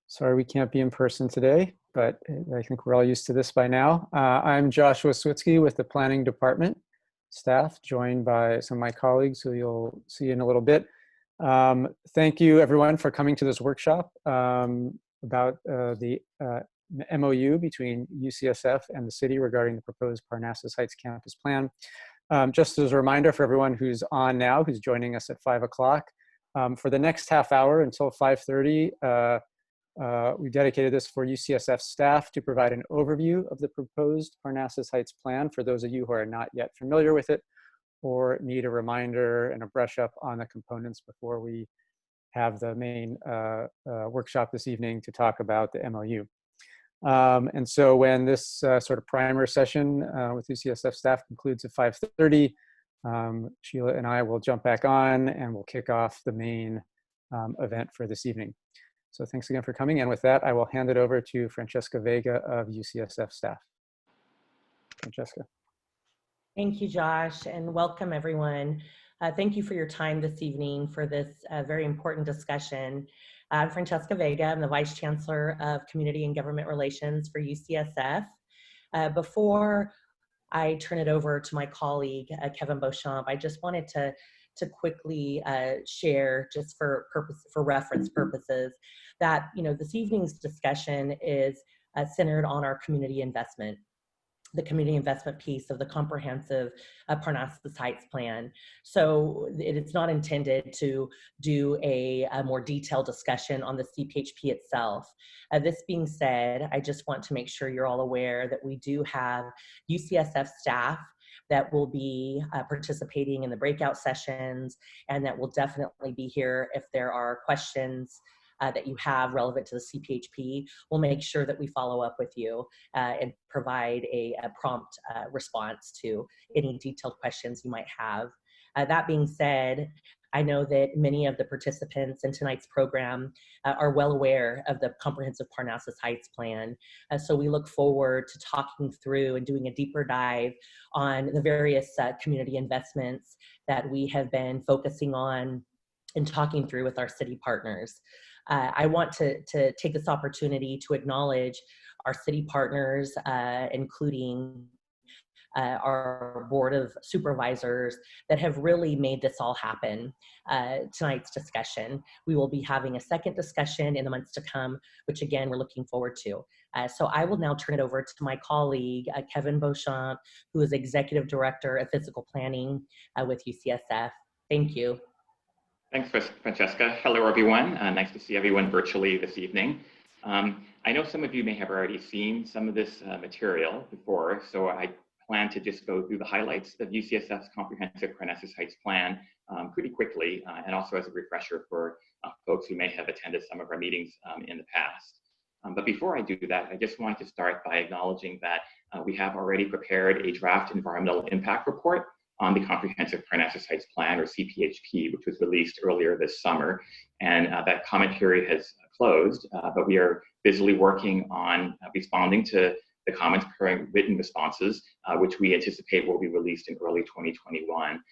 Sorry we can't be in person today, but I think we're all used to this by now. I'm Joshua Switsky with the Planning Department staff, joined by some of my colleagues who you'll see in a little bit. Thank you everyone for coming to this workshop about the MOU between UCSF and the city regarding the proposed Parnassus Heights campus plan. Just as a reminder for everyone who's on now, who's joining us at 5 o'clock, for the next half hour until 5:30, we dedicated this for UCSF staff to provide an overview of the proposed Parnassus Heights plan for those of you who are not yet familiar with it or need a reminder and a brush up on the components before we have the main workshop this evening to talk about the MOU. And so when this sort of primer session with UCSF staff concludes at 5:30, Sheila and I will jump back on and we'll kick off the main event for this evening. So thanks again for coming. And with that, I will hand it over to Francesca Vega of UCSF staff. Francesca. Thank you, Josh, and welcome everyone. Thank you for your time this evening for this very important discussion. I'm Francesca Vega. I'm the Vice Chancellor of Community and Government Relations for UCSF. Before I turn it over to my colleague, Kevin Beauchamp, I just wanted to quickly share, just for reference purposes, that this evening's discussion is centered on our community investment, the community investment piece of the comprehensive Parnassus Heights plan. So it's not intended to do a more detailed discussion on the CPHP itself. This being said, I just want to make sure you're all aware that we do have UCSF staff that will be participating in the breakout sessions, and that will definitely be here if there are questions that you have relevant to the CPHP. We'll make sure that we follow up with you and provide a prompt response to any detailed questions you might have. That being said, I know that many of the participants in tonight's program are well aware of the comprehensive Parnassus Heights plan. So we look forward to talking through and doing a deeper dive on the various community investments that we have been focusing on and talking through with our city partners. I want to take this opportunity to acknowledge our city partners, including our Board of Supervisors that have really made this all happen. Tonight's discussion. We will be having a second discussion in the months to come, which again, we're looking forward to. So I will now turn it over to my colleague, Kevin Beauchamp, who is Executive Director of Physical Planning with UCSF. Thank you. Thanks, Francesca. Hello, everyone. Nice to see everyone virtually this evening. I know some of you may have already seen some of this material before, so I plan to just go through the highlights of UCSF's comprehensive Parnassus Heights plan pretty quickly, and also as a refresher for folks who may have attended some of our meetings in the past. But before I do that, I just wanted to start by acknowledging that we have already prepared a draft environmental impact report on the comprehensive Parnassus Heights plan, or CPHP, which was released earlier this summer. And that comment period has closed, but we are busily working on responding to the comments, preparing written responses, which we anticipate will be released in early 2021.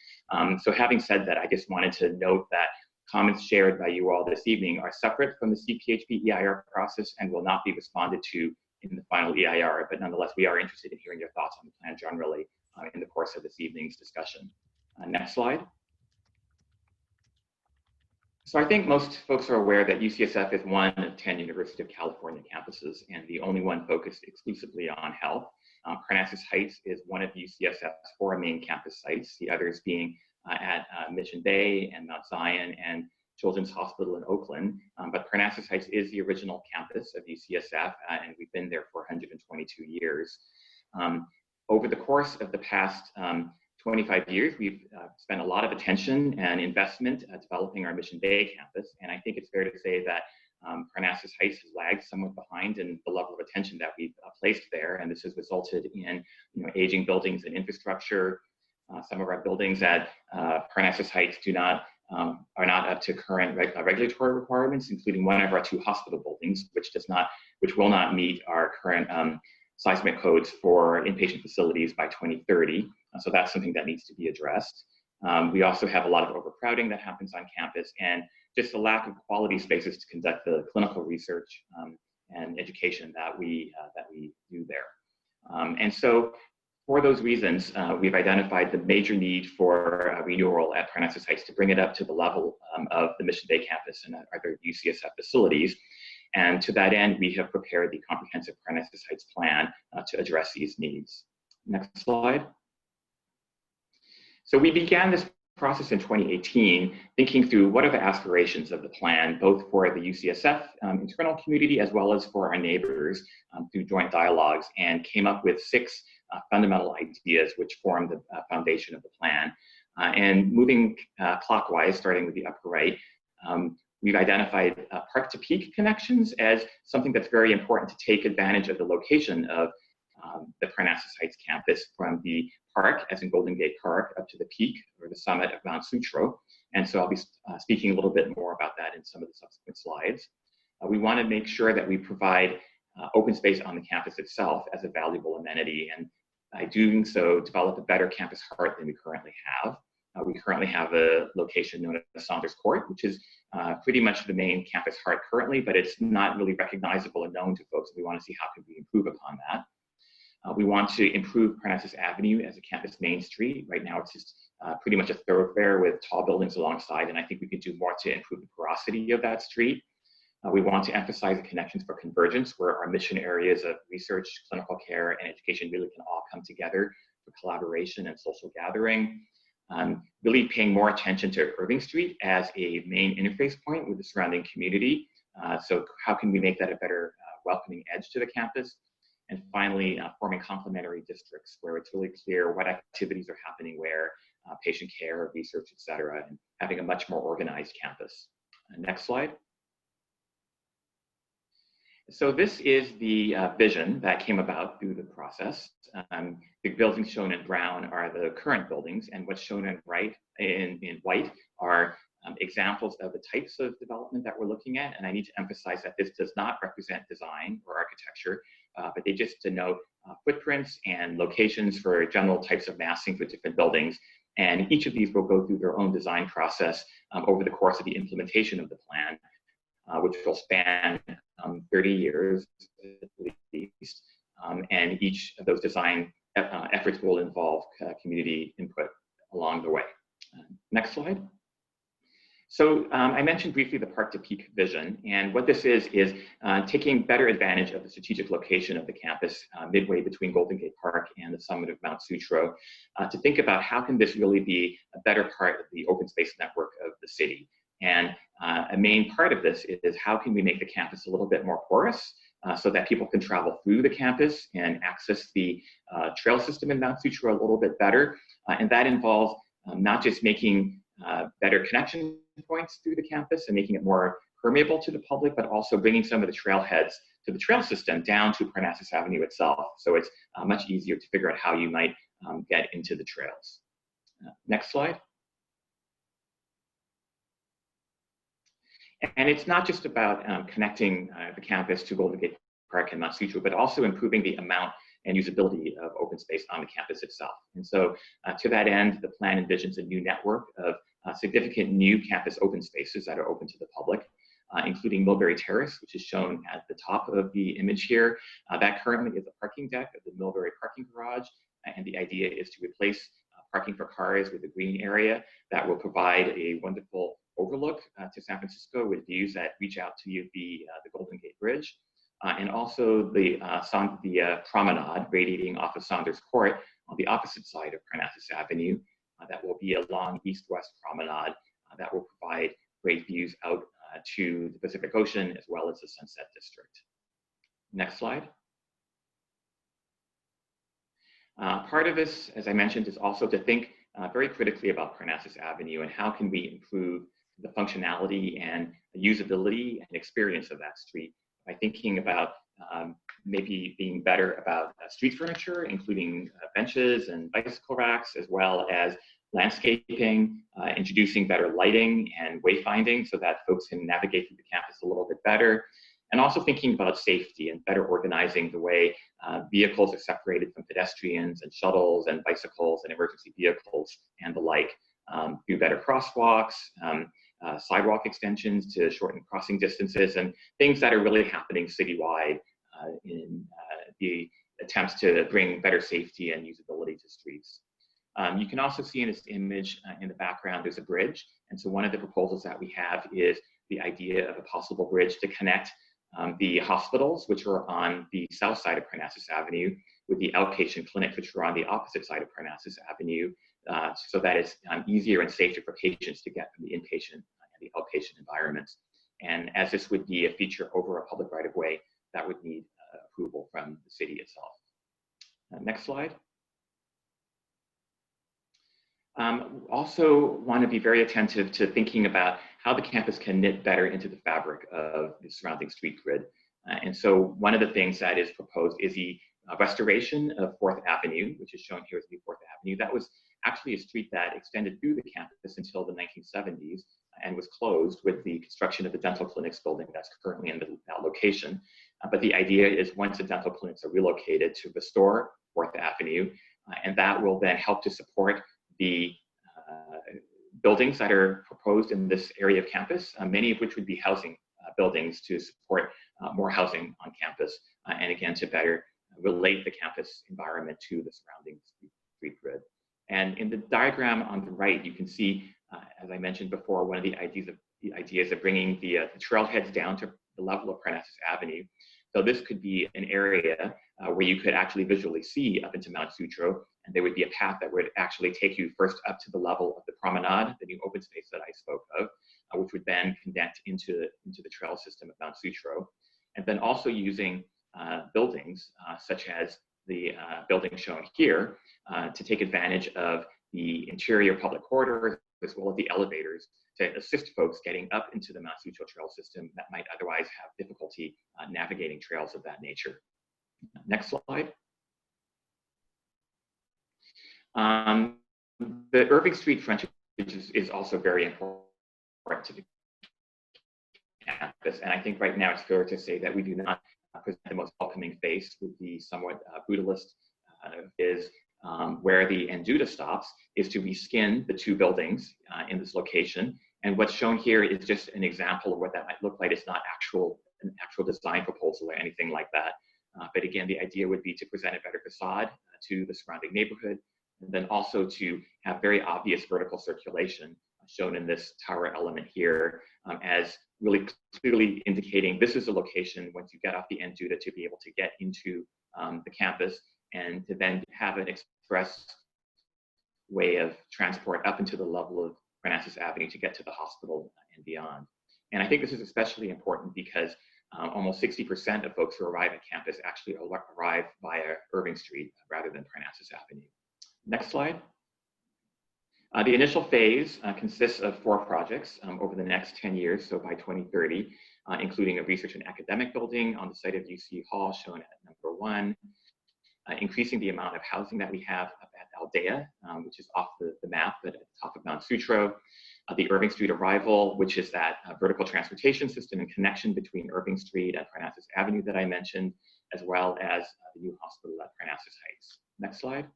So having said that, I just wanted to note that comments shared by you all this evening are separate from the CPHP EIR process and will not be responded to in the final EIR, but nonetheless, we are interested in hearing your thoughts on the plan generally in the course of this evening's discussion. Next slide. So I think most folks are aware that UCSF is one of 10 University of California campuses and the only one focused exclusively on health. Parnassus Heights is one of UCSF's 4 main campus sites, the others being at Mission Bay and Mount Zion and Children's Hospital in Oakland. But Parnassus Heights is the original campus of UCSF, and we've been there for 122 years. Over the course of the past 25 years, we've spent a lot of attention and investment developing our Mission Bay campus. And I think it's fair to say that Parnassus Heights has lagged somewhat behind in the level of attention that we've placed there. And this has resulted in aging buildings and infrastructure. Some of our buildings at Parnassus Heights are not up to current regulatory requirements, including one of our 2 hospital buildings, which will not meet our current seismic codes for inpatient facilities by 2030. So that's something that needs to be addressed. We also have a lot of overcrowding that happens on campus, and just the lack of quality spaces to conduct the clinical research and education that we do there. And so for those reasons, we've identified the major need for renewal at Parnassus Heights to bring it up to the level of the Mission Bay campus and other UCSF facilities. And to that end, we have prepared the comprehensive Parnassus Heights plan to address these needs. Next slide. So we began this process in 2018, thinking through what are the aspirations of the plan, both for the UCSF internal community as well as for our neighbors through joint dialogues, and came up with 6 fundamental ideas which form the foundation of the plan. And moving clockwise, starting with the upper right, we've identified park to peak connections as something that's very important to take advantage of the location of the Parnassus Heights campus from the park, as in Golden Gate Park, up to the peak or the summit of Mount Sutro. And so I'll be speaking a little bit more about that in some of the subsequent slides. We want to make sure that we provide open space on the campus itself as a valuable amenity, and by doing so, develop a better campus heart than we currently have. We currently have a location known as Saunders Court, which is pretty much the main campus heart currently, but it's not really recognizable and known to folks. We want to see how can we improve upon that. We want to improve Parnassus Avenue as a campus main street. Right now, it's just pretty much a thoroughfare with tall buildings alongside, and I think we could do more to improve the porosity of that street. We want to emphasize the connections for convergence, where our mission areas of research, clinical care, and education really can all come together for collaboration and social gathering. Really paying more attention to Irving Street as a main interface point with the surrounding community. So how can we make that a better welcoming edge to the campus? And finally, forming complementary districts where it's really clear what activities are happening where, patient care, research, et cetera, and having a much more organized campus. Next slide. So this is the vision that came about through the process. The buildings shown in brown are the current buildings, and what's shown in white are examples of the types of development that we're looking at. And I need to emphasize that this does not represent design or architecture, but they just denote footprints and locations for general types of massing for different buildings. And each of these will go through their own design process over the course of the implementation of the plan, which will span 30 years at least. And each of those design efforts will involve community input along the way. Next slide. So I mentioned briefly the park to peak vision, and what this is taking better advantage of the strategic location of the campus midway between Golden Gate Park and the summit of Mount Sutro to think about how can this really be a better part of the open space network of the city. And a main part of this is how can we make the campus a little bit more porous so that people can travel through the campus and access the trail system in Mount Sutro a little bit better. And that involves not just making better connection points through the campus and making it more permeable to the public, but also bringing some of the trailheads to the trail system down to Parnassus Avenue itself. So it's much easier to figure out how you might get into the trails. Next slide. And it's not just about connecting the campus to Golden Gate Park and Mount Sutro, but also improving the amount and usability of open space on the campus itself. And so to that end, the plan envisions a new network of significant new campus open spaces that are open to the public, including Mulberry Terrace, which is shown at the top of the image here. That currently is a parking deck of the Mulberry parking garage. And the idea is to replace parking for cars with a green area that will provide a wonderful overlook to San Francisco with views that reach out to the Golden Gate Bridge. And also the promenade radiating off of Saunders Court on the opposite side of Parnassus Avenue. That will be a long east-west promenade that will provide great views out to the Pacific Ocean as well as the Sunset District. Next slide. Part of this, as I mentioned, is also to think very critically about Parnassus Avenue and how can we improve the functionality and the usability and experience of that street by thinking about maybe being better about street furniture, including benches and bicycle racks, as well as landscaping, introducing better lighting and wayfinding so that folks can navigate through the campus a little bit better. And also thinking about safety and better organizing the way vehicles are separated from pedestrians and shuttles and bicycles and emergency vehicles and the like, through better crosswalks, sidewalk extensions to shorten crossing distances, and things that are really happening citywide in the attempts to bring better safety and usability to streets. You can also see in this image in the background, there's a bridge. And so one of the proposals that we have is the idea of a possible bridge to connect the hospitals, which are on the south side of Parnassus Avenue, with the outpatient clinic, which are on the opposite side of Parnassus Avenue, so that it's easier and safer for patients to get from the inpatient and the outpatient environments. And as this would be a feature over a public right-of-way, that would need approval from the city itself. Next slide. Also want to be very attentive to thinking about how the campus can knit better into the fabric of the surrounding street grid. And so one of the things that is proposed is the restoration of 4th Avenue, which is shown here as the 4th Avenue. That was actually a street that extended through the campus until the 1970s and was closed with the construction of the dental clinics building that's currently in that location. But the idea is once the dental clinics are relocated, to restore 4th Avenue, and that will then help to support the buildings that are proposed in this area of campus, many of which would be housing buildings to support more housing on campus, and again, to better relate the campus environment to the surrounding street grid. And in the diagram on the right, you can see, as I mentioned before, one of the ideas of bringing the trailheads down to the level of Parnassus Avenue. So this could be an area where you could actually visually see up into Mount Sutro, and there would be a path that would actually take you first up to the level of the promenade, the new open space that I spoke of, which would then connect into the trail system of Mount Sutro. And then also using buildings such as the building shown here to take advantage of the interior public corridors as well as the elevators to assist folks getting up into the Mount Sutro trail system that might otherwise have difficulty navigating trails of that nature. Next slide. The Irving Street frontage is also very important to the campus, and I think right now it's fair to say that we do not present the most welcoming face with the somewhat brutalist where the Enduta stops is to reskin the two buildings in this location. And what's shown here is just an example of what that might look like. It's not an actual design proposal or anything like that. But again, the idea would be to present a better facade to the surrounding neighborhood, and then also to have very obvious vertical circulation shown in this tower element here as really clearly indicating this is a location once you get off the Enduta to be able to get into the campus and to then have an express way of transport up into the level of Parnassus Avenue to get to the hospital and beyond. And I think this is especially important because almost 60% of folks who arrive at campus actually arrive via Irving Street rather than Parnassus Avenue. Next slide. The initial phase consists of 4 projects over the next 10 years, so by 2030, including a research and academic building on the site of UC Hall, shown at number 1, increasing the amount of housing that we have up at Aldea, which is off the map, but at the top of Mount Sutro, the Irving Street arrival, which is that vertical transportation system and connection between Irving Street and Parnassus Avenue that I mentioned, as well as the new hospital at Parnassus Heights. Next slide.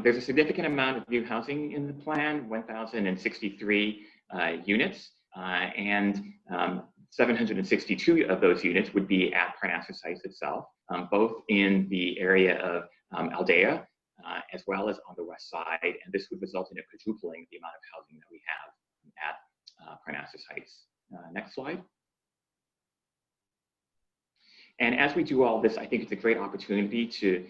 There's a significant amount of new housing in the plan, 1,063 units, and 762 of those units would be at Parnassus Heights itself, both in the area of Aldea, as well as on the west side, and this would result in a quadrupling the amount of housing that we have at Parnassus Heights. Next slide. And as we do all this, I think it's a great opportunity to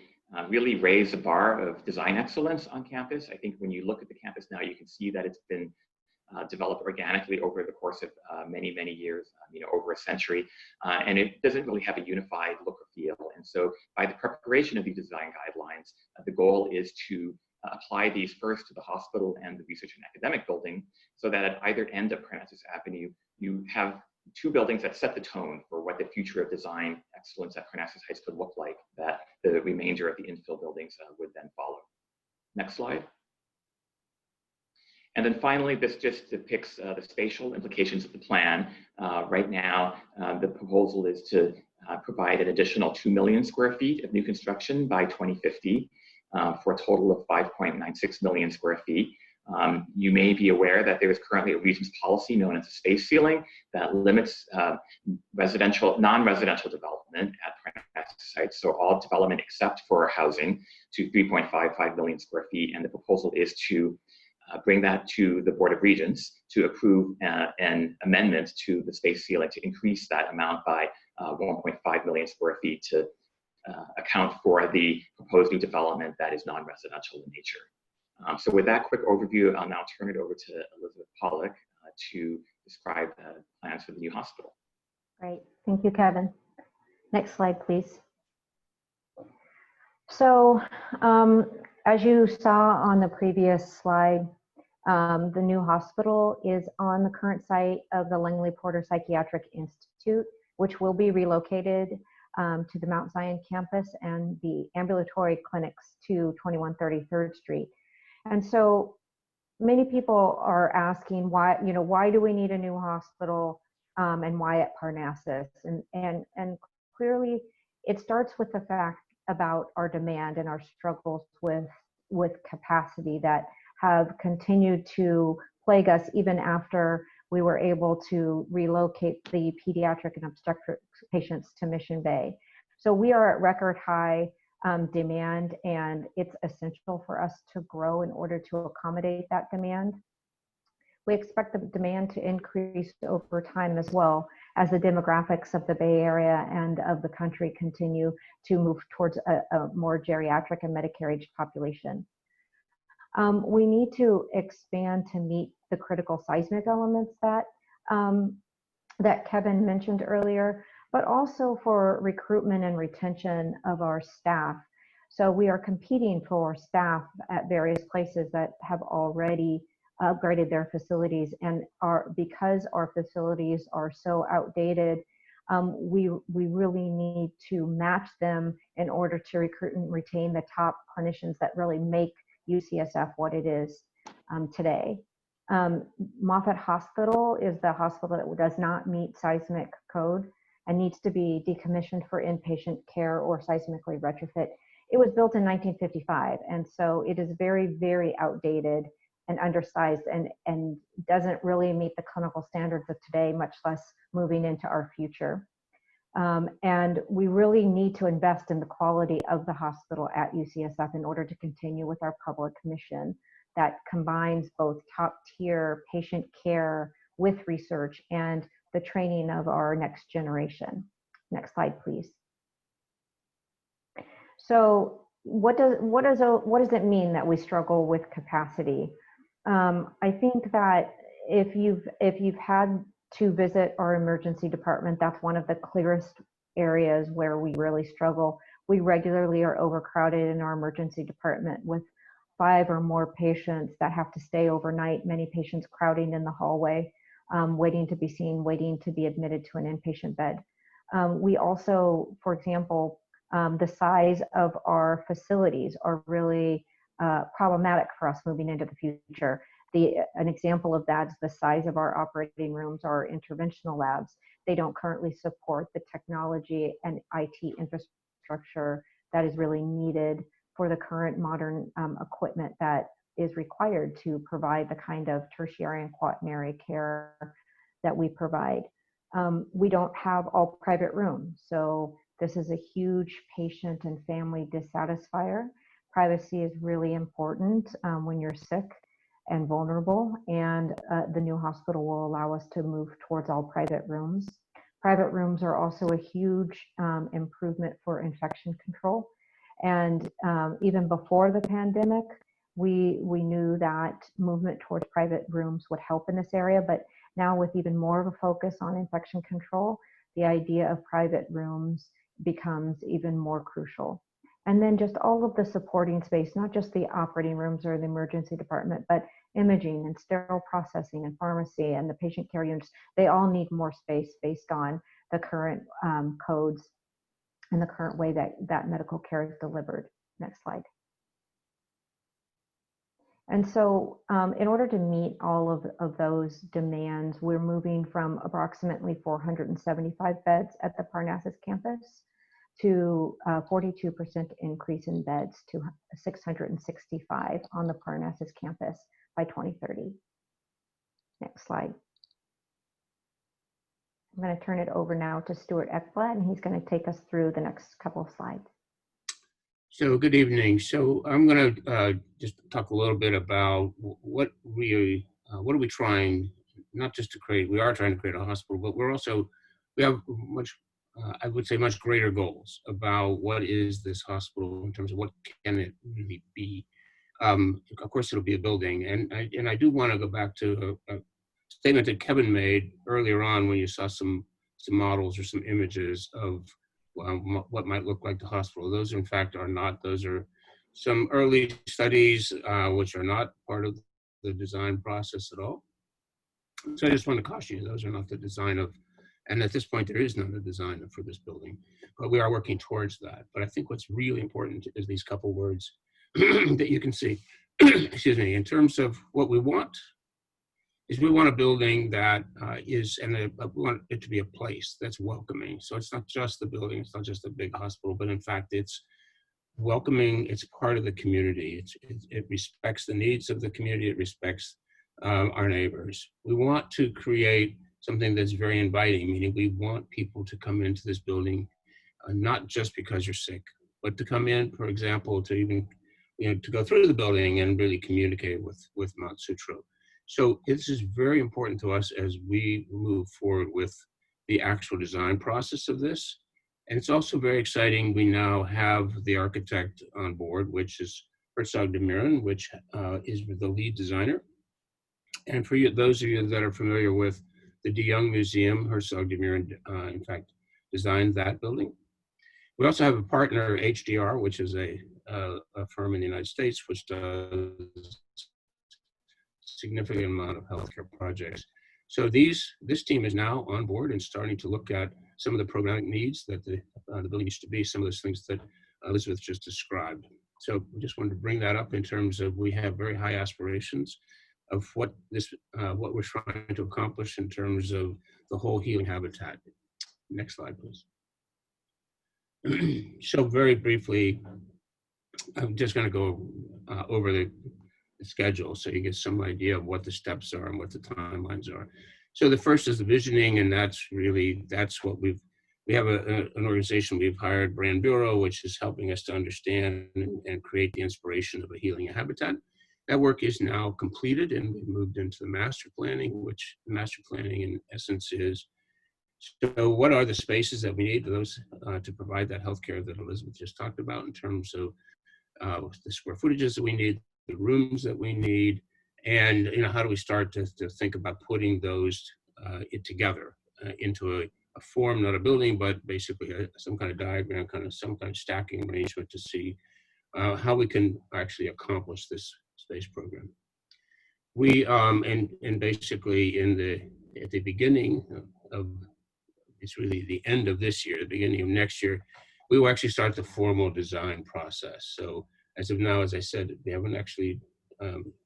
really raise the bar of design excellence on campus. I think when you look at the campus now, you can see that it's been developed organically over the course of many, many years, over a century, and it doesn't really have a unified look or feel. And so by the preparation of these design guidelines, the goal is to apply these first to the hospital and the research and academic building, so that at either end of Parnassus Avenue, you have 2 buildings that set the tone for what the future of design excellence at Parnassus Heights could look like, that the remainder of the infill buildings would then follow. Next slide. And then finally, this just depicts the spatial implications of the plan. Right now, the proposal is to provide an additional 2 million square feet of new construction by 2050 for a total of 5.96 million square feet. You may be aware that there is currently a Regents policy known as a space ceiling that limits non-residential development at Parnassus sites, so all development except for housing, to 3.55 million square feet. And the proposal is to bring that to the Board of Regents to approve an amendment to the space ceiling to increase that amount by 1.5 million square feet to account for the proposed new development that is non-residential in nature. So with that quick overview, I'll now turn it over to Elizabeth Pollock to describe the plans for the new hospital. Great, thank you, Kevin. Next slide, please. So as you saw on the previous slide, the new hospital is on the current site of the Langley Porter Psychiatric Institute, which will be relocated to the Mount Zion campus and the ambulatory clinics to 2130 3rd Street. And so many people are asking why do we need a new hospital and why at Parnassus? And clearly it starts with the fact about our demand and our struggles with capacity that have continued to plague us even after we were able to relocate the pediatric and obstetric patients to Mission Bay. So we are at record high demand, and it's essential for us to grow in order to accommodate that demand. We expect the demand to increase over time as well as the demographics of the Bay Area and of the country continue to move towards a more geriatric and Medicare-aged population. We need to expand to meet the critical seismic elements that, that Kevin mentioned earlier, but also for recruitment and retention of our staff. So we are competing for staff at various places that have already upgraded their facilities, and because our facilities are so outdated, we really need to match them in order to recruit and retain the top clinicians that really make UCSF what it is today. Moffitt Hospital is the hospital that does not meet seismic code and needs to be decommissioned for inpatient care or seismically retrofit. It was built in 1955, and so it is very, very outdated and undersized and doesn't really meet the clinical standards of today, much less moving into our future. And we really need to invest in the quality of the hospital at UCSF in order to continue with our public mission that combines both top-tier patient care with research and the training of our next generation. Next slide, please. So what does it mean that we struggle with capacity? I think that if you've had to visit our emergency department, that's one of the clearest areas where we really struggle. We regularly are overcrowded in our emergency department with 5 or more patients that have to stay overnight, many patients crowding in the hallway, waiting to be seen, waiting to be admitted to an inpatient bed. We also, for example, the size of our facilities are really problematic for us moving into the future. An example of that is the size of our operating rooms, our interventional labs. They don't currently support the technology and IT infrastructure that is really needed for the current modern equipment that is required to provide the kind of tertiary and quaternary care that we provide. We don't have all private rooms, so this is a huge patient and family dissatisfier. Privacy is really important when you're sick and vulnerable, and the new hospital will allow us to move towards all private rooms. Private rooms are also a huge improvement for infection control. And even before the pandemic, we knew that movement towards private rooms would help in this area, but now with even more of a focus on infection control, the idea of private rooms becomes even more crucial. And then just all of the supporting space, not just the operating rooms or the emergency department, but imaging and sterile processing and pharmacy and the patient care units, they all need more space based on the current codes and the current way that medical care is delivered. Next slide. And so in order to meet all of those demands, we're moving from approximately 475 beds at the Parnassus campus to 42% increase in beds to 665 on the Parnassus campus by 2030. Next slide. I'm going to turn it over now to Stuart Ekblad, and he's going to take us through the next couple of slides. So good evening. So I'm going to just talk a little bit about what are we trying, not just to create. We are trying to create a hospital, but we have much, I would say, much greater goals about what is this hospital in terms of what can it really be. Of course, it'll be a building, and I do want to go back to a statement that Kevin made earlier on when you saw some models or some images of what might look like the hospital. Those, in fact, are not. Those are some early studies which are not part of the design process at all. So I just want to caution you, those are not the design of, and at this point, there is not a design for this building, but we are working towards that. But I think what's really important is these couple words that you can see, excuse me, in terms of what we want, is we want a building that we want it to be a place that's welcoming. So it's not just the building, it's not just a big hospital, but in fact it's welcoming, it's part of the community. It respects the needs of the community, it respects our neighbors. We want to create something that's very inviting, meaning we want people to come into this building, not just because you're sick, but to come in, for example, to even, to go through the building and really communicate with Mount Sutro. So this is very important to us as we move forward with the actual design process of this. And it's also very exciting. We now have the architect on board, which is Herzog de Meuron, which is the lead designer. And for those of you that are familiar with the De Young Museum, Herzog de Meuron, in fact, designed that building. We also have a partner, HDR, which is a firm in the United States, which does significant amount of healthcare projects. So this team is now on board and starting to look at some of the programmatic needs that the building needs to be, some of those things that Elizabeth just described. So we just wanted to bring that up in terms of we have very high aspirations of what we're trying to accomplish in terms of the whole healing habitat. Next slide, please. So very briefly, I'm just going to go over the schedule so you get some idea of what the steps are and what the timelines are. So the first is the visioning, and that's what we have an organization we've hired, Brand Bureau, which is helping us to understand and create the inspiration of a healing habitat. That work is now completed, and we've moved into the master planning, which the master planning in essence is, so what are the spaces that we need to provide that healthcare that Elizabeth just talked about in terms of the square footages that we need, the rooms that we need, and how do we start to think about putting those together into a form, not a building, but basically some kind of diagram, some kind of stacking arrangement to see how we can actually accomplish this space program. We and basically at the beginning of, it's really the end of this year, the beginning of next year, we will actually start the formal design process. So as of now, as I said, we haven't actually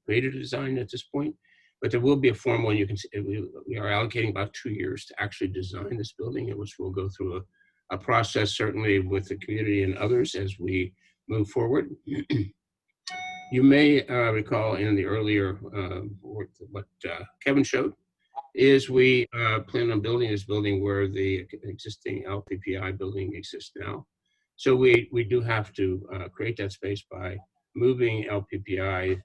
created a design at this point, but there will be a formal, and you can see we are allocating about 2 years to actually design this building, in which we'll go through a process, certainly with the community and others as we move forward. You may recall in the earlier work what Kevin showed, is we plan on building this building where the existing LPPI building exists now. So we do have to create that space by moving LPPI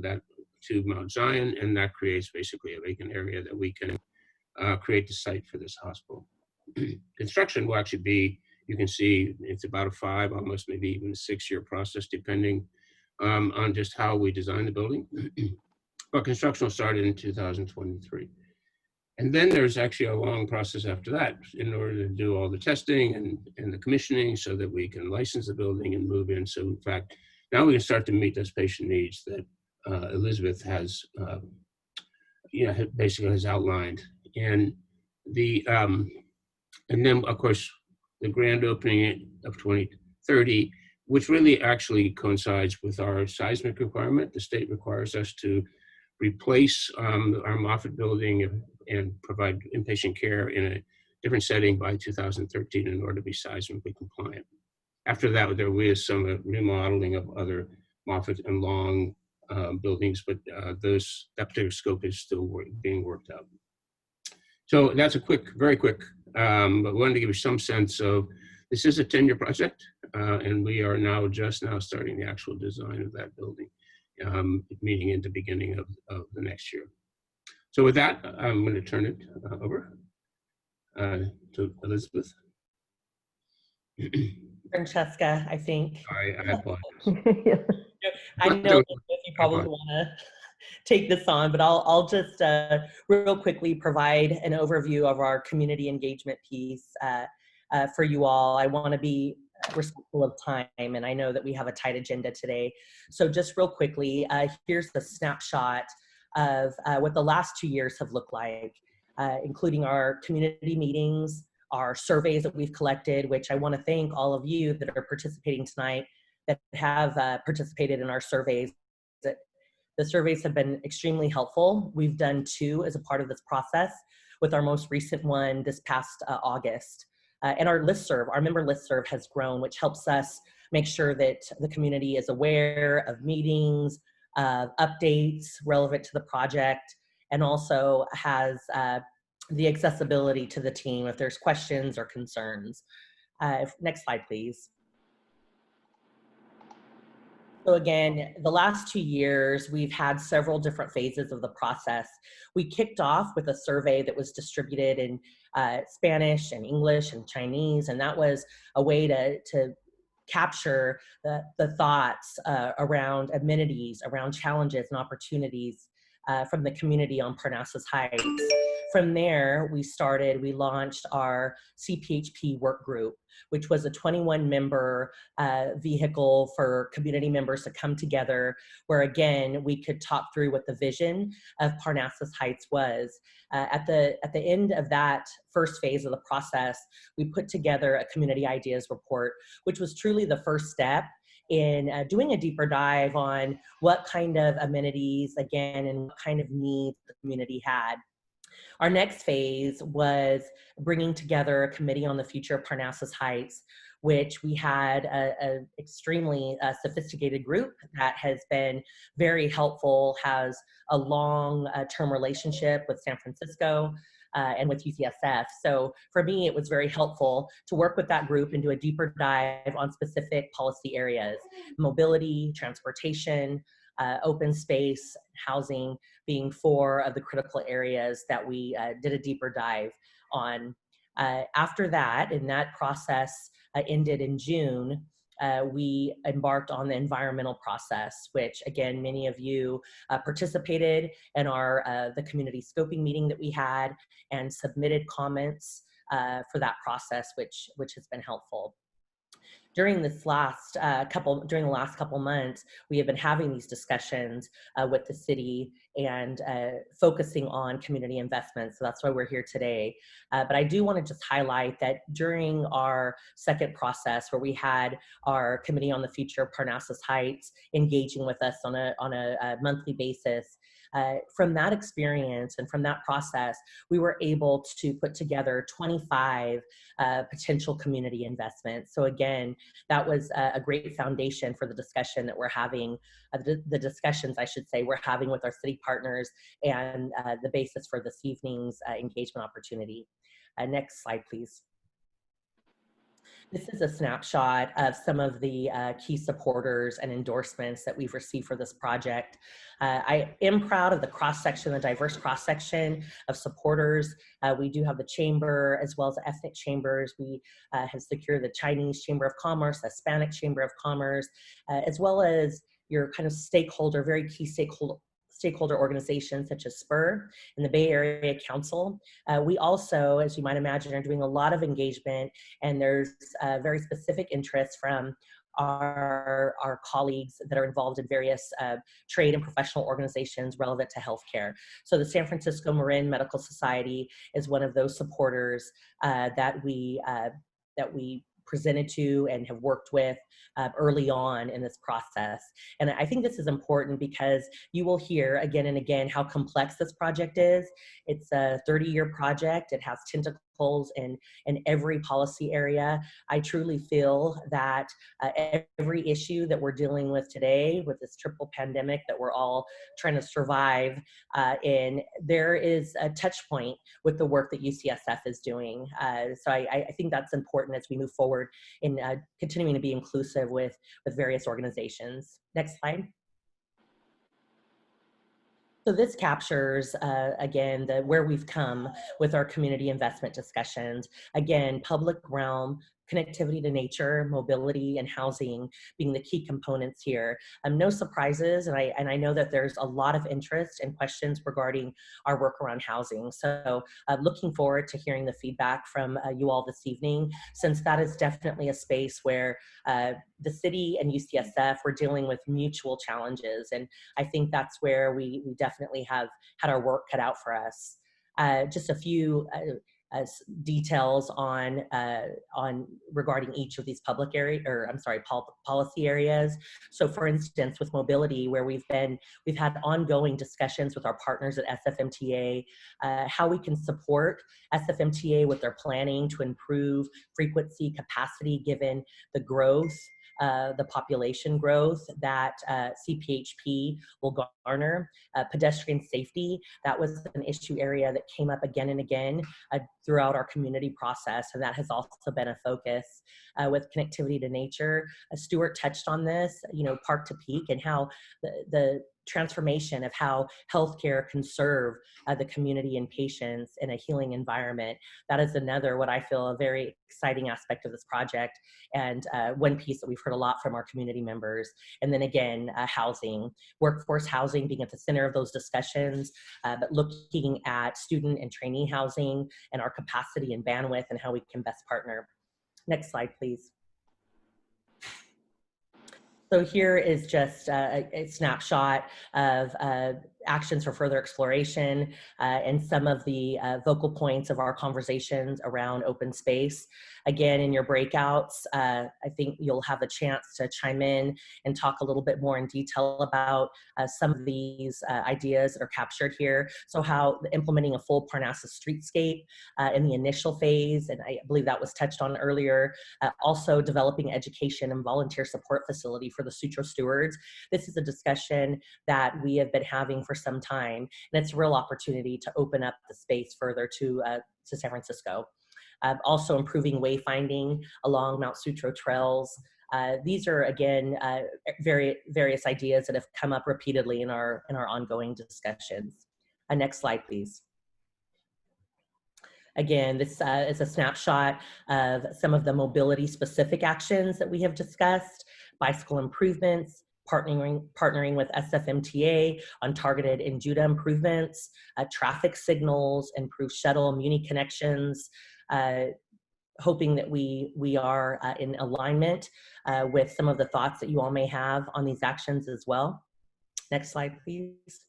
that to Mount Zion, and that creates basically a vacant area that we can create the site for this hospital. Construction will actually be, you can see it's about a 5, almost maybe even a 6-year process, depending on just how we design the building. But construction will start in 2023. And then there's actually a long process after that in order to do all the testing and the commissioning so that we can license the building and move in. So in fact, now we can start to meet those patient needs that Elizabeth has, basically has outlined. And and then of course, the grand opening of 2030, which really actually coincides with our seismic requirement. The state requires us to replace our Moffitt building and provide inpatient care in a different setting by 2013 in order to be seismically compliant. After that, there is some remodeling of other Moffitt and Long buildings, but that particular scope is still being worked out. So that's a very quick, but we wanted to give you some sense of, this is a 10-year project, and we are now just starting the actual design of that building, meaning in the beginning of the next year. So with that, I'm going to turn it over to Elizabeth. Francesca, I think. I apologize. I know you probably want to take this on, but I'll just real quickly provide an overview of our community engagement piece for you all. I want to be respectful of time, and I know that we have a tight agenda today. So just real quickly, here's the snapshot of what the last 2 years have looked like, including our community meetings, our surveys that we've collected, which I want to thank all of you that are participating tonight that have participated in our surveys. The surveys have been extremely helpful. We've done 2 as a part of this process, with our most recent one this past August. And our listserv, our member listserv has grown, which helps us make sure that the community is aware of meetings, updates relevant to the project, and also has the accessibility to the team if there's questions or concerns. Next slide, please. So again, the last 2 years, we've had several different phases of the process. We kicked off with a survey that was distributed in Spanish and English and Chinese, and that was a way to capture the thoughts around amenities, around challenges and opportunities from the community on Parnassus Heights. From there, we launched our CPHP work group, which was a 21-member vehicle for community members to come together, where again, we could talk through what the vision of Parnassus Heights was. At the end of that first phase of the process, we put together a community ideas report, which was truly the first step in doing a deeper dive on what kind of amenities, again, and what kind of needs the community had. Our next phase was bringing together a committee on the future of Parnassus Heights, which we had an extremely sophisticated group that has been very helpful, has a long-term relationship with San Francisco and with UCSF. So for me, it was very helpful to work with that group and do a deeper dive on specific policy areas: mobility, transportation, open space, housing being 4 of the critical areas that we did a deeper dive on. After that, and that process ended in June, we embarked on the environmental process, which again, many of you participated in the community scoping meeting that we had and submitted comments for that process, which has been helpful. During the last couple months, we have been having these discussions with the city and focusing on community investments. So that's why we're here today. But I do want to just highlight that during our second process, where we had our Committee on the Future of Parnassus Heights engaging with us on a monthly basis, from that experience and from that process, we were able to put together 25 potential community investments. So again, that was a great foundation for the discussion that we're having, the discussions, I should say, we're having with our city partners, and the basis for this evening's engagement opportunity. Next slide, please. This is a snapshot of some of the key supporters and endorsements that we've received for this project. I am proud of the cross-section, the diverse cross-section of supporters. We do have the chamber as well as the ethnic chambers. We have secured the Chinese Chamber of Commerce, the Hispanic Chamber of Commerce, as well as your kind of very key stakeholder organizations such as SPUR and the Bay Area Council. We also, as you might imagine, are doing a lot of engagement, and there's very specific interest from our colleagues that are involved in various trade and professional organizations relevant to healthcare. So the San Francisco Marin Medical Society is one of those supporters that we presented to and have worked with early on in this process. And I think this is important because you will hear again and again how complex this project is. It's a 30-year project. It has tentacles in every policy area. I truly feel that every issue that we're dealing with today with this triple pandemic that we're all trying to survive in, there is a touch point with the work that UCSF is doing. So I think that's important as we move forward in continuing to be inclusive with various organizations. Next slide. So this captures, again, where we've come with our community investment discussions. Again, public realm, connectivity to nature, mobility, and housing being the key components here. No surprises, and I know that there's a lot of interest and questions regarding our work around housing. So looking forward to hearing the feedback from you all this evening, since that is definitely a space where the city and UCSF were dealing with mutual challenges. And I think that's where we definitely have had our work cut out for us. Just a few details on regarding each of these public area, or I'm sorry, policy areas. So for instance, with mobility, where we've had ongoing discussions with our partners at SFMTA, how we can support SFMTA with their planning to improve frequency capacity given the growth, the population growth that CPHP will garner. Pedestrian safety, that was an issue area that came up again and again throughout our community process, and that has also been a focus. With connectivity to nature, Stuart touched on this, Park to Peak, and how the transformation of how healthcare can serve the community and patients in a healing environment. That is another, what I feel, a very exciting aspect of this project, and one piece that we've heard a lot from our community members. And then again, housing, workforce housing being at the center of those discussions, but looking at student and trainee housing and our capacity and bandwidth and how we can best partner. Next slide, please. So here is just a snapshot of actions for further exploration and some of the vocal points of our conversations around open space. Again, in your breakouts, I think you'll have a chance to chime in and talk a little bit more in detail about some of these ideas that are captured here. So how implementing a full Parnassus streetscape in the initial phase, and I believe that was touched on earlier. Also developing education and volunteer support facility for the Sutro stewards. This is a discussion that we have been having for some time, and it's a real opportunity to open up the space further to San Francisco. Also improving wayfinding along Mount Sutro trails. These are, again, various ideas that have come up repeatedly in our ongoing discussions. Next slide, please. Again, this is a snapshot of some of the mobility-specific actions that we have discussed: bicycle improvements, partnering with SFMTA on targeted NJUDA improvements, traffic signals, improved shuttle muni connections, hoping that we are in alignment with some of the thoughts that you all may have on these actions as well. Next slide, please.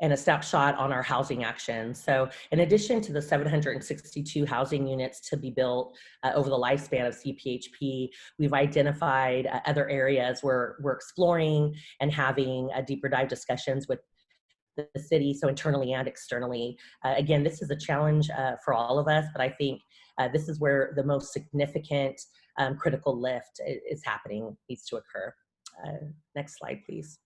And a snapshot on our housing actions. So in addition to the 762 housing units to be built over the lifespan of CPHP, we've identified other areas where we're exploring and having deeper dive discussions with the city, so internally and externally. Again, this is a challenge for all of us, but I think this is where the most significant critical lift is happening, needs to occur. Next slide, please.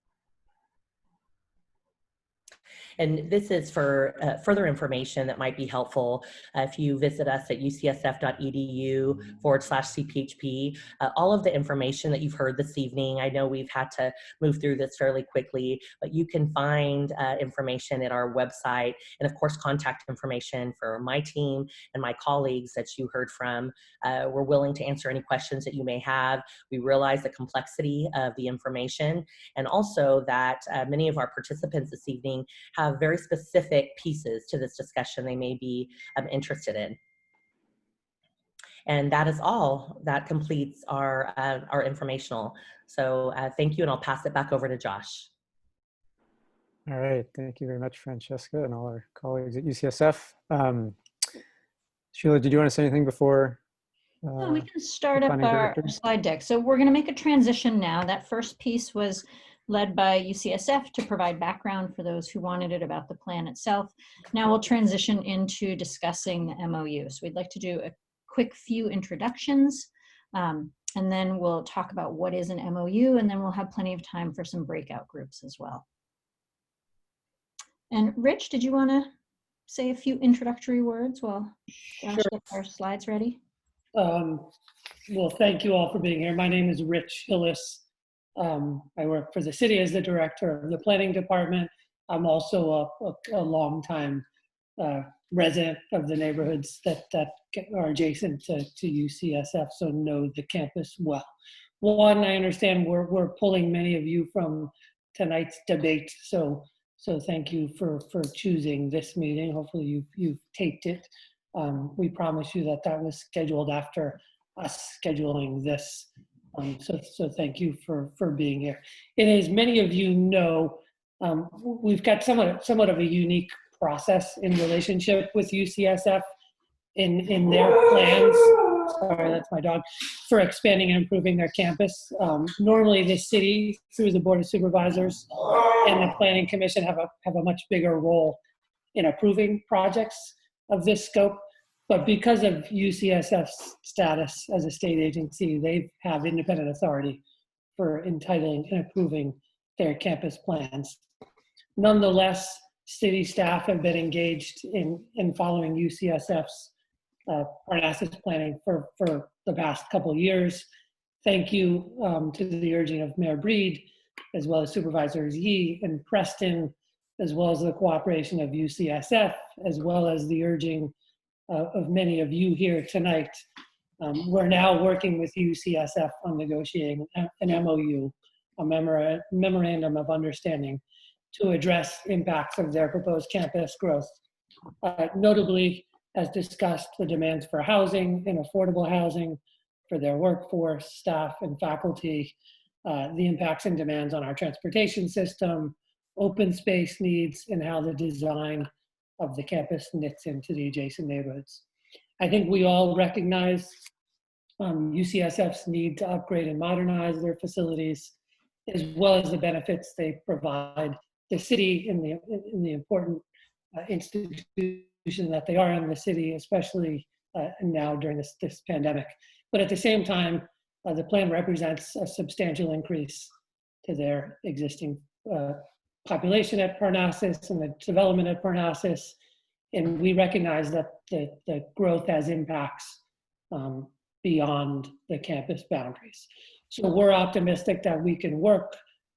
And this is for further information that might be helpful. If you visit us at ucsf.edu/CPHP, all of the information that you've heard this evening, I know we've had to move through this fairly quickly, but you can find information at our website, and of course, contact information for my team and my colleagues that you heard from. We're willing to answer any questions that you may have. We realize the complexity of the information, and also that many of our participants this evening have very specific pieces to this discussion they may be interested in. And that is all. That completes our informational. So thank you, and I'll pass it back over to Josh. All right, thank you very much, Francesca, and all our colleagues at UCSF. Sheila, did you want to say anything before? No, we can start up our slide deck. So we're going to make a transition now. That first piece was led by UCSF to provide background for those who wanted it about the plan itself. Now we'll transition into discussing the MOU. So we'd like to do a quick few introductions, and then we'll talk about what is an MOU, and then we'll have plenty of time for some breakout groups as well. And Rich, did you want to say a few introductory words while Josh gets our slides ready? Well, thank you all for being here. My name is Rich Hillis. I work for the city as the director of the planning department. I'm also a longtime resident of the neighborhoods that are adjacent to UCSF, so know the campus well. One, I understand we're pulling many of you from tonight's debate, so thank you for choosing this meeting. Hopefully you've taped it. We promise you that was scheduled after us scheduling this. So thank you for being here. And as many of you know, we've got somewhat of a unique process in relationship with UCSF in their plans. Sorry, that's my dog. For expanding and improving their campus. Normally the city, through the Board of Supervisors and the Planning Commission, have a much bigger role in approving projects of this scope. But because of UCSF's status as a state agency, they have independent authority for entitling and approving their campus plans. Nonetheless, city staff have been engaged in following UCSF's Parnassus planning for the past couple of years. Thank you to the urging of Mayor Breed, as well as Supervisors Yee and Preston, as well as the cooperation of UCSF, as well as the urging of many of you here tonight. We're now working with UCSF on negotiating an MOU, a memorandum of understanding, to address impacts of their proposed campus growth. Notably, as discussed, the demands for housing and affordable housing for their workforce, staff, and faculty, the impacts and demands on our transportation system, open space needs, and how the design of the campus knits into the adjacent neighborhoods. I think we all recognize UCSF's need to upgrade and modernize their facilities, as well as the benefits they provide the city in the important institution that they are in the city, especially now during this pandemic. But at the same time, the plan represents a substantial increase to their existing population at Parnassus and the development at Parnassus. And we recognize that the growth has impacts beyond the campus boundaries. So we're optimistic that we can work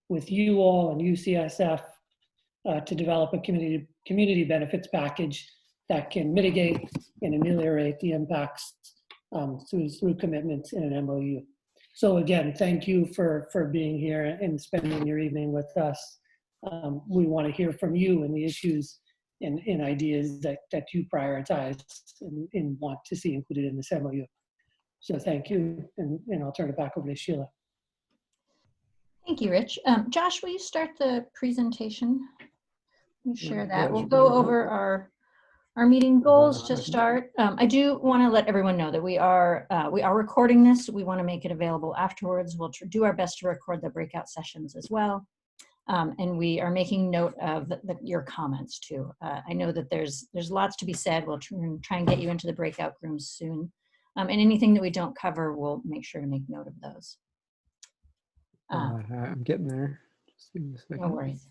with you all and UCSF to develop a community benefits package that can mitigate and ameliorate the impacts through commitments in an MOU. So again, thank you for being here and spending your evening with us. We want to hear from you and the issues and ideas that you prioritize and want to see included in this MOU. So thank you, and I'll turn it back over to Sheila. Thank you, Rich. Josh, will you start the presentation? You share that. Yeah, We'll sure. go over our meeting goals to start. I do want to let everyone know that we are recording this. We want to make it available afterwards. We'll do our best to record the breakout sessions as well. And we are making note of your comments too. I know that there's lots to be said. We'll try and get you into the breakout rooms soon. And anything that we don't cover, we'll make sure to make note of those. I'm getting there. Just give me a second. No worries.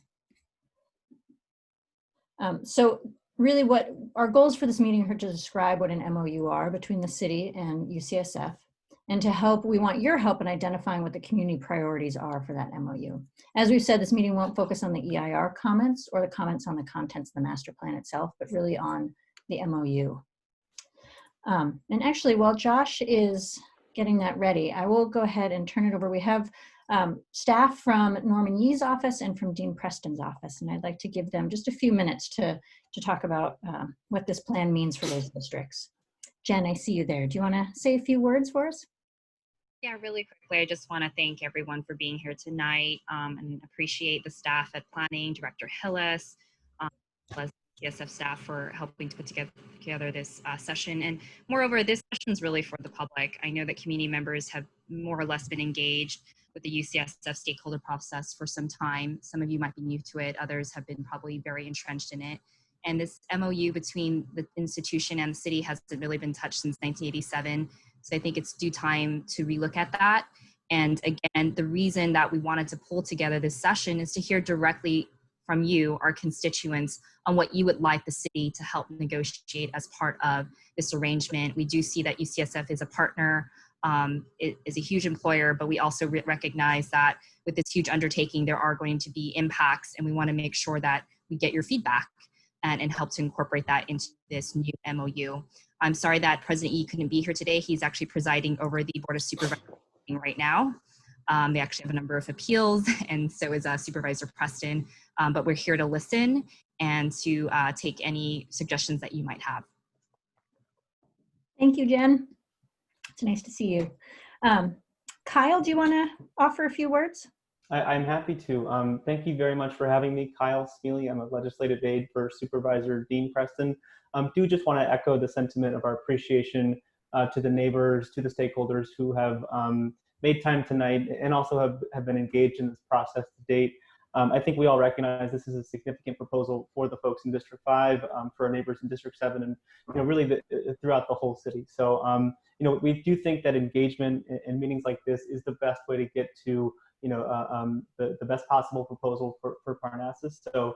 So really what our goals for this meeting are to describe what an MOU are between the city and UCSF, and to help, we want your help in identifying what the community priorities are for that MOU. As we've said, this meeting won't focus on the EIR comments or the comments on the contents of the master plan itself, but really on the MOU. And actually, while Josh is getting that ready, I will go ahead and turn it over. We have staff from Norman Yee's office and from Dean Preston's office, and I'd like to give them just a few minutes to talk about what this plan means for those districts. Jen, I see you there. Do you want to say a few words for us? Yeah, really quickly, I just want to thank everyone for being here tonight and appreciate the staff at Planning, Director Hillis, plus UCSF staff for helping to put together this session. And moreover, this session is really for the public. I know that community members have more or less been engaged with the UCSF stakeholder process for some time. Some of you might be new to it. Others have been probably very entrenched in it. And this MOU between the institution and the city hasn't really been touched since 1987. So I think it's due time to relook at that. And again, the reason that we wanted to pull together this session is to hear directly from you, our constituents, on what you would like the city to help negotiate as part of this arrangement. We do see that UCSF is a partner, it is a huge employer, but we also recognize that with this huge undertaking, there are going to be impacts, and we want to make sure that we get your feedback and help to incorporate that into this new MOU. I'm sorry that President Yi couldn't be here today. He's actually presiding over the Board of Supervisors right now. They actually have a number of appeals, and so is Supervisor Preston, but we're here to listen and to take any suggestions that you might have. Thank you, Jen. It's nice to see you. Kyle, do you want to offer a few words? I'm happy to. Thank you very much for having me, Kyle Smealy. I'm a legislative aide for Supervisor Dean Preston. Do just want to echo the sentiment of our appreciation to the neighbors, to the stakeholders who have made time tonight and also have been engaged in this process to date. I think we all recognize this is a significant proposal for the folks in District 5, for our neighbors in District 7, and really throughout the whole city. So we do think that engagement in meetings like this is the best way to get to the best possible proposal for Parnassus. So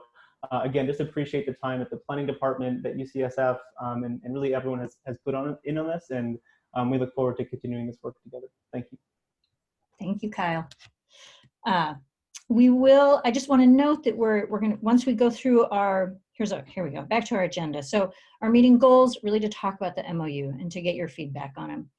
again, just appreciate the time at the planning department, that UCSF, and really everyone has put in on this, and we look forward to continuing this work together. Thank you. Thank you, Kyle. I just want to note that we're going to, once we go through here we go, back to our agenda. So our meeting goals, really to talk about the MOU and to get your feedback on them.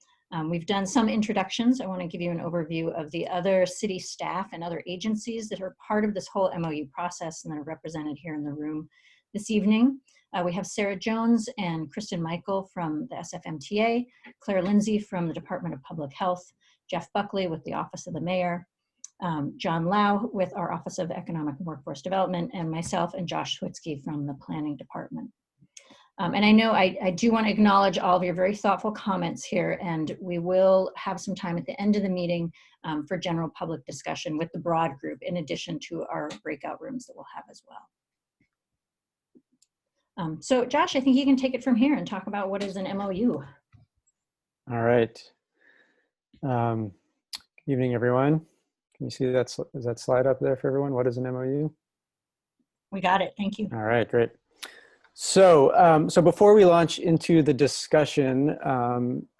We've done some introductions. I want to give you an overview of the other city staff and other agencies that are part of this whole MOU process and that are represented here in the room this evening. We have Sarah Jones and Kristen Michael from the SFMTA, Claire Lindsay from the Department of Public Health, Jeff Buckley with the Office of the Mayor, John Lau with our Office of Economic and Workforce Development, and myself and Josh Switsky from the Planning Department. And I know I do want to acknowledge all of your very thoughtful comments here, and we will have some time at the end of the meeting for general public discussion with the broad group, in addition to our breakout rooms that we'll have as well. So Josh, I think you can take it from here and talk about what is an MOU. All right. Good evening, everyone. Can you see that, is that slide up there for everyone? What is an MOU? We got it. Thank you. All right, great. So, so before we launch into the discussion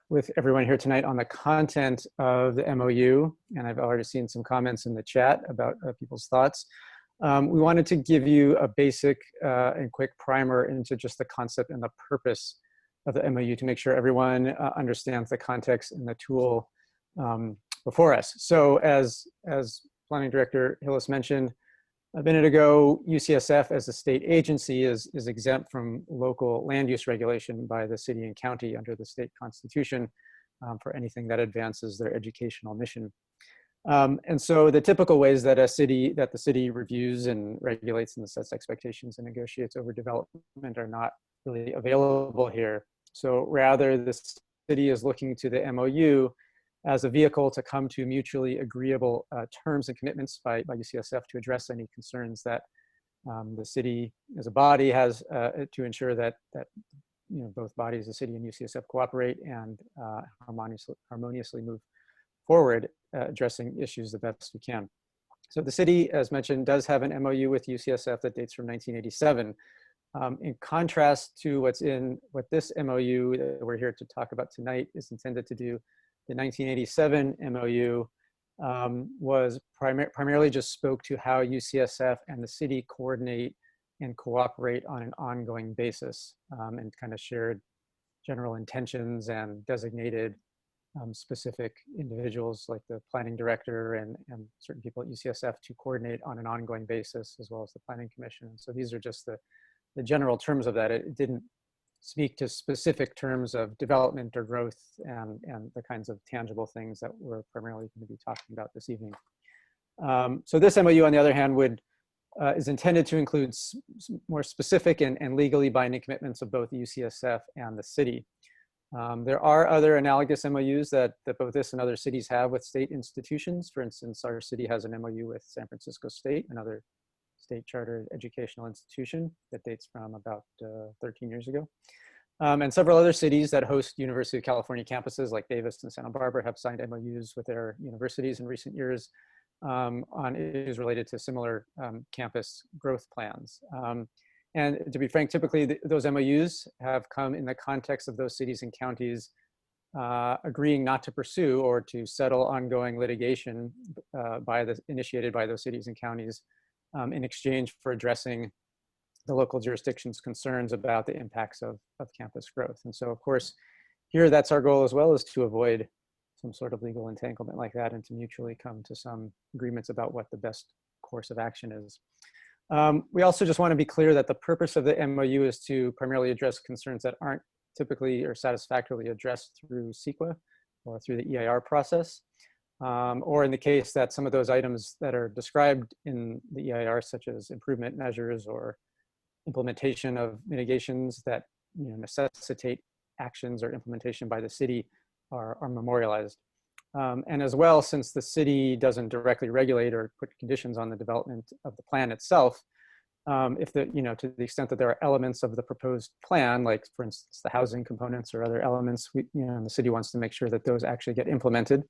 with everyone here tonight on the content of the MOU, and I've already seen some comments in the chat about people's thoughts, we wanted to give you a basic and quick primer into just the concept and the purpose of the MOU to make sure everyone understands the context and the tool before us. So as Planning Director Hillis mentioned a minute ago, UCSF as a state agency is exempt from local land use regulation by the city and county under the state constitution for anything that advances their educational mission. And so the typical ways that the city reviews and regulates and sets expectations and negotiates over development are not really available here. So rather, the city is looking to the MOU as a vehicle to come to mutually agreeable terms and commitments by UCSF to address any concerns that the city as a body has to ensure that both bodies, the city and UCSF, cooperate and harmoniously move forward, addressing issues the best we can. So the city, as mentioned, does have an MOU with UCSF that dates from 1987. In contrast to what this MOU that we're here to talk about tonight is intended to do, the 1987 MOU was primarily just spoke to how UCSF and the city coordinate and cooperate on an ongoing basis, and kind of shared general intentions and designated specific individuals like the planning director and certain people at UCSF to coordinate on an ongoing basis, as well as the planning commission. So these are just the general terms of that. It didn't speak to specific terms of development or growth and the kinds of tangible things that we're primarily going to be talking about this evening. So this MOU, on the other hand, is intended to include more specific and legally binding commitments of both UCSF and the city. There are other analogous MOUs that both this and other cities have with state institutions. For instance, our city has an MOU with San Francisco State, another state chartered educational institution that dates from about 13 years ago. And several other cities that host University of California campuses like Davis and Santa Barbara have signed MOUs with their universities in recent years on issues related to similar campus growth plans. And to be frank, typically those MOUs have come in the context of those cities and counties agreeing not to pursue or to settle ongoing litigation initiated by those cities and counties in exchange for addressing the local jurisdiction's concerns about the impacts of campus growth. And so, of course, here that's our goal as well, is to avoid some sort of legal entanglement like that and to mutually come to some agreements about what the best course of action is. We also just want to be clear that the purpose of the MOU is to primarily address concerns that aren't typically or satisfactorily addressed through CEQA or through the EIR process, or in the case that some of those items that are described in the EIR, such as improvement measures or implementation of mitigations that necessitate actions or implementation by the city, are memorialized. And as well, since the city doesn't directly regulate or put conditions on the development of the plan itself, if to the extent that there are elements of the proposed plan, like for instance, the housing components or other elements, the city wants to make sure that those actually get implemented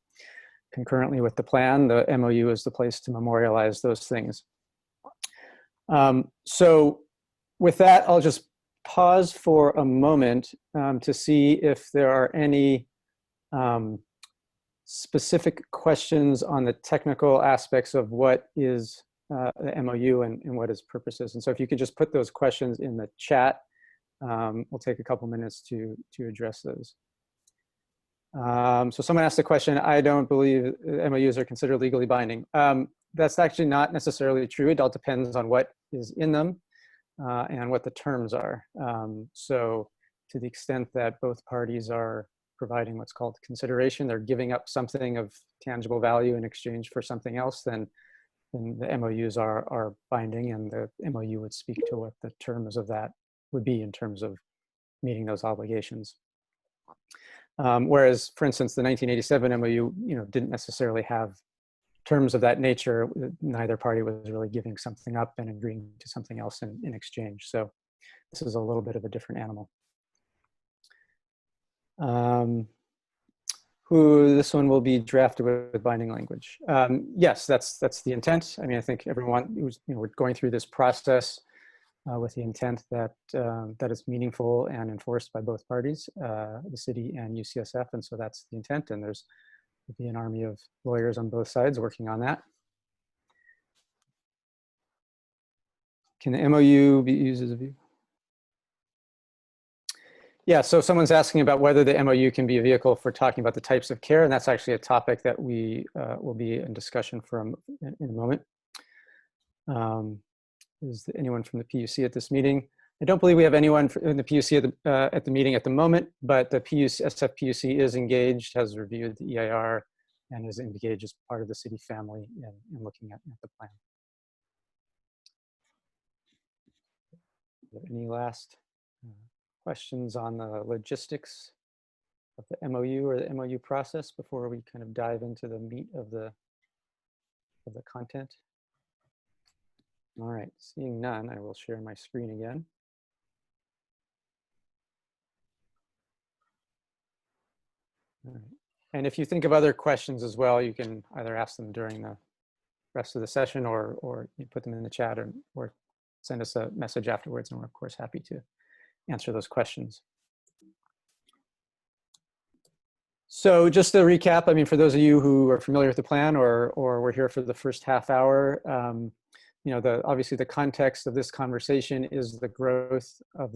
concurrently with the plan. The MOU is the place to memorialize those things. So with that, I'll just pause for a moment to see if there are any specific questions on the technical aspects of what is the MOU and what its purpose is. And so if you could just put those questions in the chat, we'll take a couple minutes to address those. So someone asked a question, I don't believe MOUs are considered legally binding. That's actually not necessarily true. It all depends on what is in them and what the terms are. So to the extent that both parties are providing what's called consideration, they're giving up something of tangible value in exchange for something else, then the MOUs are binding, and the MOU would speak to what the terms of that would be in terms of meeting those obligations. Whereas, for instance, the 1987 MOU, didn't necessarily have terms of that nature. Neither party was really giving something up and agreeing to something else in exchange. So this is a little bit of a different animal. This one will be drafted with binding language. Yes, that's the intent. I mean, I think everyone who's, we're going through this process with the intent that that is meaningful and enforced by both parties, the city and UCSF, and so that's the intent. And there's be an army of lawyers on both sides working on that. Can the MOU be used as a view? Yeah, so someone's asking about whether the MOU can be a vehicle for talking about the types of care, and that's actually a topic that we will be in discussion in a moment. Is there anyone from the PUC at this meeting? I don't believe we have anyone in the PUC at the meeting at the moment, but the SF PUC is engaged, has reviewed the EIR, and is engaged as part of the city family in looking at the plan. Are there any last questions on the logistics of the MOU or the MOU process before we kind of dive into the meat of the content? All right, seeing none, I will share my screen again. All right. And if you think of other questions as well, you can either ask them during the rest of the session or you put them in the chat or send us a message afterwards, and we're of course happy to answer those questions. So just to recap, I mean, for those of you who are familiar with the plan or were here for the first half hour, obviously the context of this conversation is the growth of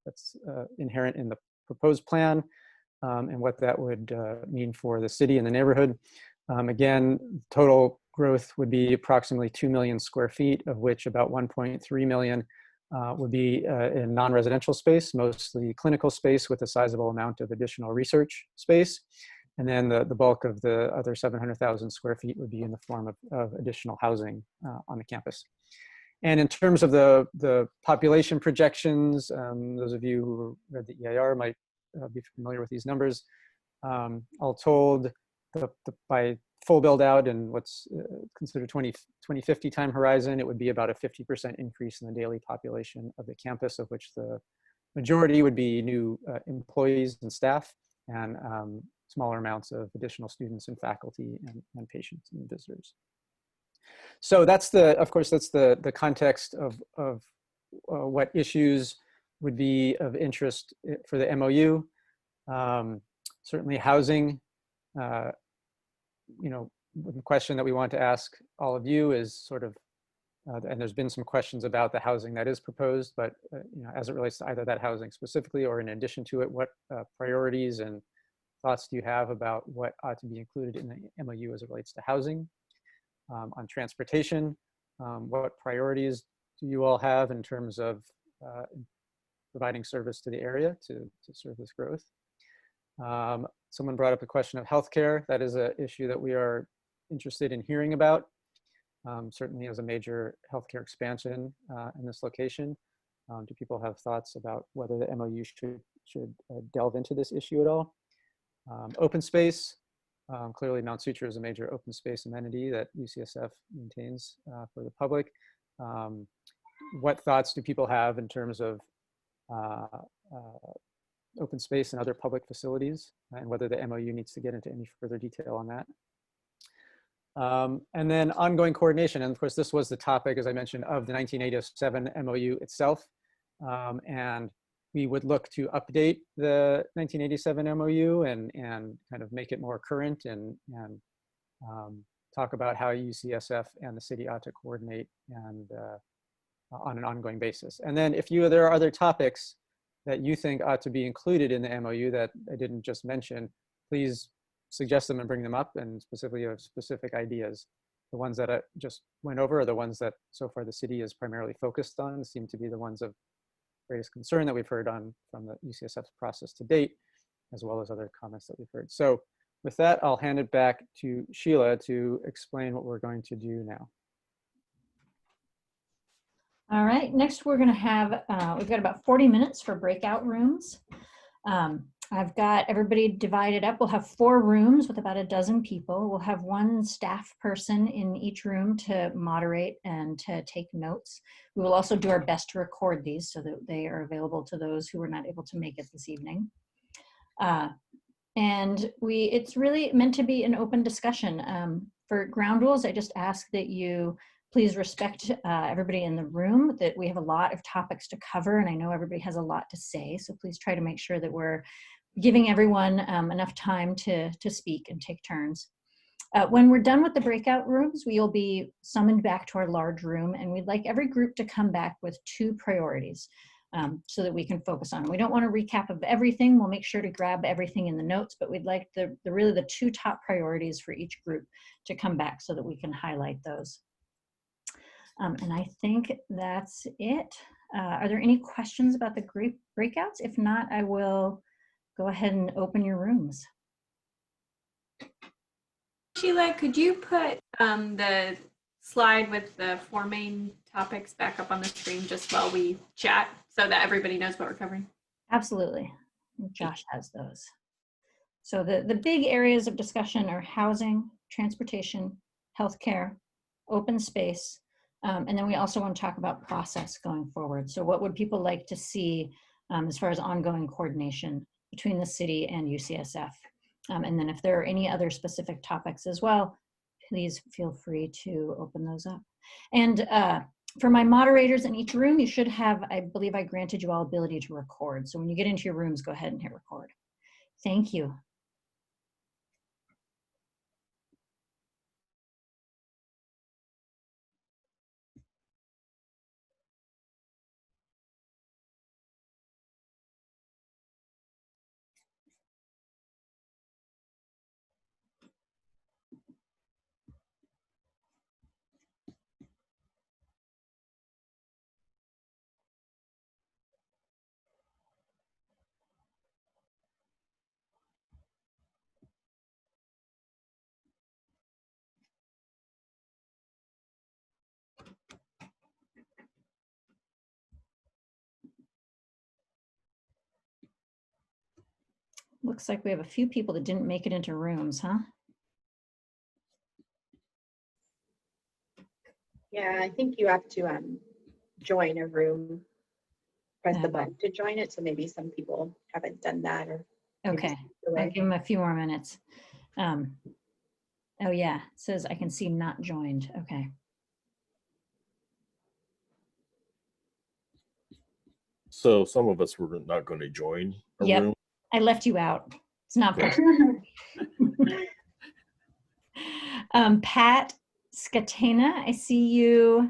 that's inherent in the proposed plan and what that would mean for the city and the neighborhood. Again, total growth would be approximately 2 million square feet, of which about 1.3 million would be in non-residential space, mostly clinical space with a sizable amount of additional research space. And then the bulk of the other 700,000 square feet would be in the form of additional housing on the campus. And in terms of the population projections, those of you who read the EIR might be familiar with these numbers. All told, by full build out and what's considered 2050 time horizon, it would be about a 50% increase in the daily population of the campus, of which the majority would be new employees and staff, and smaller amounts of additional students and faculty and patients and visitors. So that's of course, that's the context of what issues would be of interest for the MOU. Certainly housing, you know, the question that we want to ask all of you is sort of, and there's been some questions about the housing that is proposed, but you know, as it relates to either that housing specifically or in addition to it, what priorities and thoughts do you have about what ought to be included in the MOU as it relates to housing? On transportation, what priorities do you all have in terms of providing service to the area to serve this growth? Someone brought up the question of healthcare. That is an issue that we are interested in hearing about. Certainly as a major healthcare expansion in this location. Do people have thoughts about whether the MOU should delve into this issue at all? Open space. Clearly Mount Suture is a major open space amenity that UCSF maintains for the public. What thoughts do people have in terms of open space and other public facilities, and whether the MOU needs to get into any further detail on that? And then ongoing coordination. And of course, this was the topic, as I mentioned, of the 1987 MOU itself. And we would look to update the 1987 MOU and kind of make it more current and talk about how UCSF and the city ought to coordinate and on an ongoing basis. And then if there are other topics that you think ought to be included in the MOU that I didn't just mention, please suggest them and bring them up, and specifically of specific ideas. The ones that I just went over are the ones that so far the city is primarily focused on, seem to be the ones of greatest concern that we've heard from the UCSF process to date, as well as other comments that we've heard. So with that, I'll hand it back to Sheila to explain what we're going to do now. All right, next we're gonna have, we've got about 40 minutes for breakout rooms. I've got everybody divided up. We'll have 4 rooms with about a dozen people. We'll have 1 staff person in each room to moderate and to take notes. We will also do our best to record these so that they are available to those who were not able to make it this evening. And it's really meant to be an open discussion. For ground rules, I just ask that you please respect everybody in the room, that we have a lot of topics to cover, and I know everybody has a lot to say, so please try to make sure that we're giving everyone enough time to speak and take turns. When we're done with the breakout rooms, we will be summoned back to our large room, and we'd like every group to come back with 2 priorities so that we can focus on. We don't want a recap of everything. We'll make sure to grab everything in the notes, but we'd like really the 2 top priorities for each group to come back so that we can highlight those. And I think that's it. Are there any questions about the group breakouts? If not, I will go ahead and open your rooms. Sheila, could you put the slide with the 4 main topics back up on the screen just while we chat so that everybody knows what we're covering? Absolutely. Josh has those. So the big areas of discussion are housing, transportation, healthcare, open space, and then we also want to talk about process going forward. So what would people like to see as far as ongoing coordination between the city and UCSF? And then if there are any other specific topics as well, please feel free to open those up. And for my moderators in each room, you should have, I believe I granted you all ability to record. So when you get into your rooms, go ahead and hit record. Thank you. Looks like we have a few people that didn't make it into rooms, huh? Yeah, I think you have to join a room, press the Oh. button to join it. So maybe some people haven't done that or. maybe Okay, stepped I'll away. give them a few more minutes. Oh yeah, it says I can see not joined. Okay. So some of us were not going to join a Yep. room. I left you out. It's not Okay. personal. Pat Scatena, I see you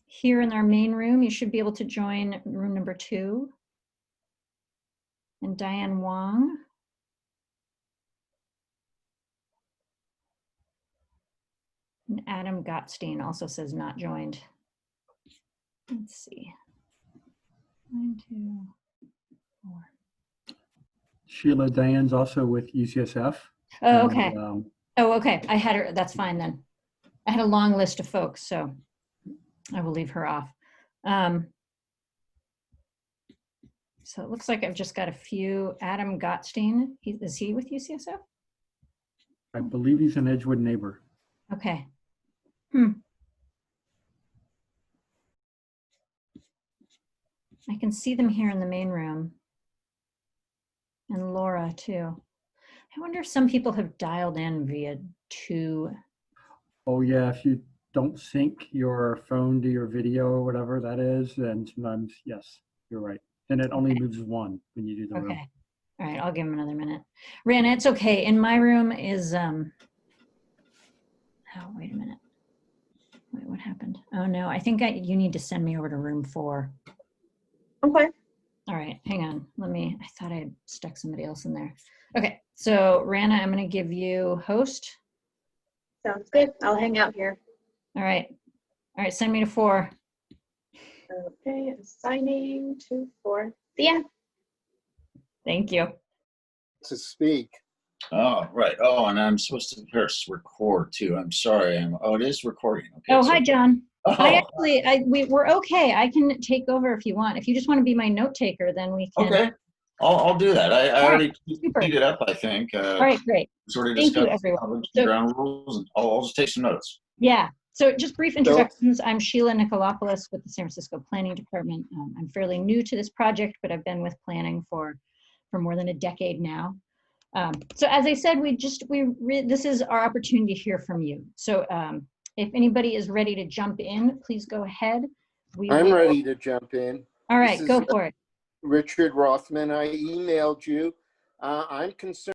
here in our main room. You should be able to join room number 2. And Diane Wong. And Adam Gottstein also says not joined. Let's see. 1, 2, 4. Sheila Diane's also with UCSF. Oh, okay. And, Oh, okay. I had her. That's fine then. I had a long list of folks, so I will leave her off. So it looks like I've just got a few. Adam Gottstein, is he with UCSF? I believe he's an Edgewood neighbor. Okay. I can see them here in the main room. And Laura too. I wonder if some people have dialed in via 2. Oh yeah, if you don't sync your phone to your video or whatever that is, then sometimes, yes, you're right. And it only moves 1 when you do the room. Okay. All right, I'll give him another minute. Rana, it's okay. In my room is, oh, wait a minute. Wait, what happened? Oh no, I think you need to send me over to room 4. Okay. All right, hang on. I thought I had stuck somebody else in there. Okay, so Rana, I'm gonna give you host. Sounds good. I'll hang out here. All right, send me to 4. Okay, assigning to 4. See ya. Thank you. To speak. Oh, right. Oh, and I'm supposed to press record too. I'm sorry. Oh, it is recording. Okay. Oh, so- hi, John. Oh, We're okay. I can take over if you want. If you just want to be my note taker, then we can. okay. I'll do that. I All already right, super. teed it up, I think. All right, great. Sort of Thank you, discussed everyone. the ground rules, and I'll just take some notes. Yeah. So just brief introductions. I'm Sheila Nicolopoulos with the San Francisco Planning Department. I'm fairly new to this project, but I've been with planning for more than a decade now. So as I said, this is our opportunity to hear from you. So if anybody is ready to jump in, please go ahead. I'm ready to jump in. All right, go for it. Richard Rothman, I emailed you. I'm concerned